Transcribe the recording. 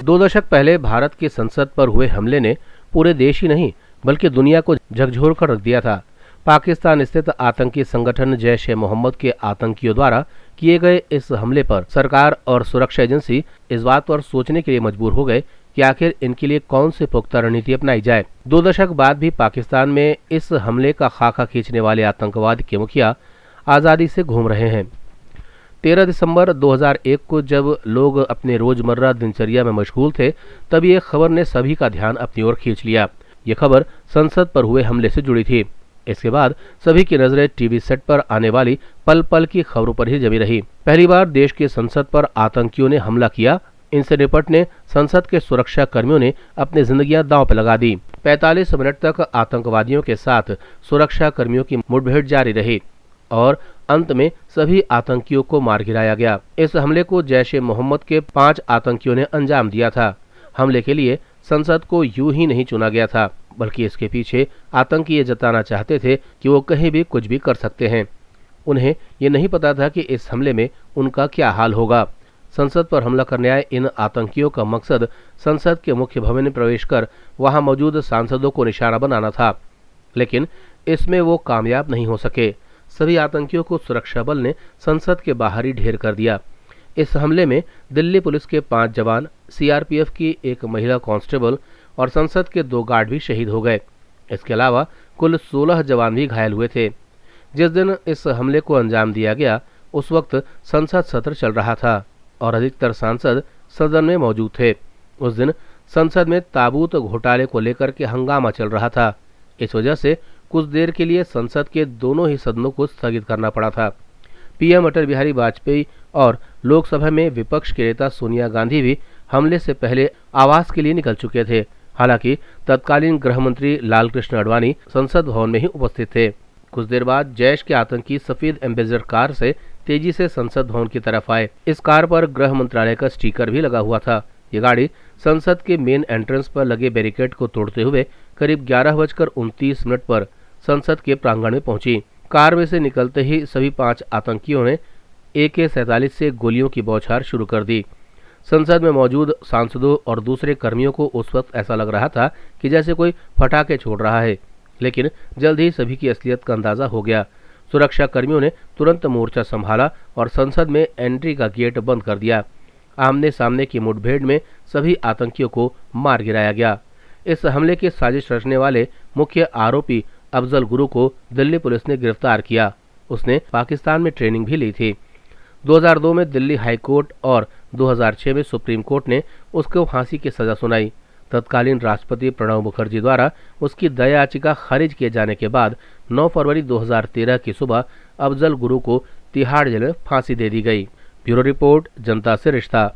2 दशक पहले भारत की संसद पर हुए हमले ने पूरे देश ही नहीं बल्कि दुनिया को झकझोर कर रख दिया था। पाकिस्तान स्थित आतंकी संगठन जैश ए मोहम्मद के आतंकियों द्वारा किए गए इस हमले पर सरकार और सुरक्षा एजेंसी इस बात पर सोचने के लिए मजबूर हो गए कि आखिर इनके लिए कौन सी पुख्ता रणनीति अपनाई जाए। 2 दशक बाद भी पाकिस्तान में इस हमले का खाका खींचने वाले आतंकवाद के मुखिया आज़ादी से घूम रहे हैं। 13 दिसंबर 2001 को जब लोग अपने रोजमर्रा दिनचर्या में मशगूल थे, तब ये खबर ने सभी का ध्यान अपनी ओर खींच लिया। ये खबर संसद पर हुए हमले से जुड़ी थी। इसके बाद सभी की नजरें टीवी सेट पर आने वाली पल पल की खबरों पर ही जमी रही। पहली बार देश की संसद पर आतंकियों ने हमला किया। इनसे निपटने संसद के सुरक्षा कर्मियों ने अपनी जिंदगियां दांव पर लगा दी। 45 मिनट तक आतंकवादियों के साथ सुरक्षा कर्मियों की मुठभेड़ जारी रही और अंत में सभी आतंकियों को मार गिराया गया। इस हमले को जैश ए मोहम्मद के 5 आतंकियों ने अंजाम दिया था। हमले के लिए संसद को यूं ही नहीं चुना गया था, बल्कि इसके पीछे आतंकी ये जताना चाहते थे कि वो कहीं भी कुछ भी कर सकते हैं। उन्हें ये नहीं पता था कि इस हमले में उनका क्या हाल होगा। संसद पर हमला करने आए इन आतंकियों का मकसद संसद के मुख्य भवन में प्रवेश कर वहां मौजूद सांसदों को निशाना बनाना था, लेकिन इसमें वो कामयाब नहीं हो सके। सभी आतंकियों को सुरक्षा बल ने संसद के बाहर ही ढेर कर दिया। इस हमले में दिल्ली पुलिस के 5 जवान, सीआरपीएफ की एक महिला कांस्टेबल और संसद के 2 गार्ड भी शहीद हो गए। इसके अलावा कुल 16 जवान भी घायल हुए थे। जिस दिन इस हमले को अंजाम दिया गया, उस वक्त संसद सत्र चल रहा था और अधिकतर सांसद सदन में मौजूद थे। उस दिन संसद में ताबूत घोटाले को लेकर के हंगामा चल रहा था। इस वजह से कुछ देर के लिए संसद के दोनों ही सदनों को स्थगित करना पड़ा था। पीएम अटल बिहारी वाजपेयी और लोकसभा में विपक्ष के नेता सोनिया गांधी भी हमले से पहले आवास के लिए निकल चुके थे। हालांकि तत्कालीन गृह मंत्री लालकृष्ण आडवाणी संसद भवन में ही उपस्थित थे। कुछ देर बाद जैश के आतंकी सफेद एम्बेसडर कार से तेजी से संसद भवन की तरफ आए। इस कार पर गृह मंत्रालय का स्टिकर भी लगा हुआ था। ये गाड़ी संसद के मेन एंट्रेंस पर लगे बैरिकेड को तोड़ते हुए करीब 11:29 पर संसद के प्रांगण में पहुंची। कार में से निकलते ही सभी 5 आतंकियों ने AK-47 से गोलियों की बौछार शुरू कर दी। संसद में मौजूद सांसदों और दूसरे कर्मियों को उस वक्त ऐसा लग रहा था कि जैसे कोई पटाखे छोड़ रहा है, लेकिन जल्द ही सभी की असलियत का अंदाजा हो गया। सुरक्षा कर्मियों ने तुरंत मोर्चा संभाला और संसद में एंट्री का गेट बंद कर दिया। आमने सामने की मुठभेड़ में सभी आतंकियों को मार गिराया गया। इस हमले की साजिश रचने वाले मुख्य आरोपी अफजल गुरु को दिल्ली पुलिस ने गिरफ्तार किया। उसने पाकिस्तान में ट्रेनिंग भी ली थी। 2002 में दिल्ली हाई कोर्ट और 2006 में सुप्रीम कोर्ट ने उसको फांसी की सजा सुनाई। तत्कालीन राष्ट्रपति प्रणब मुखर्जी द्वारा उसकी दया याचिका खारिज किए जाने के बाद 9 फरवरी 2013 की सुबह अफजल गुरु को तिहाड़ जेल में फांसी दे दी गई। ब्यूरो रिपोर्ट, जनता से रिश्ता।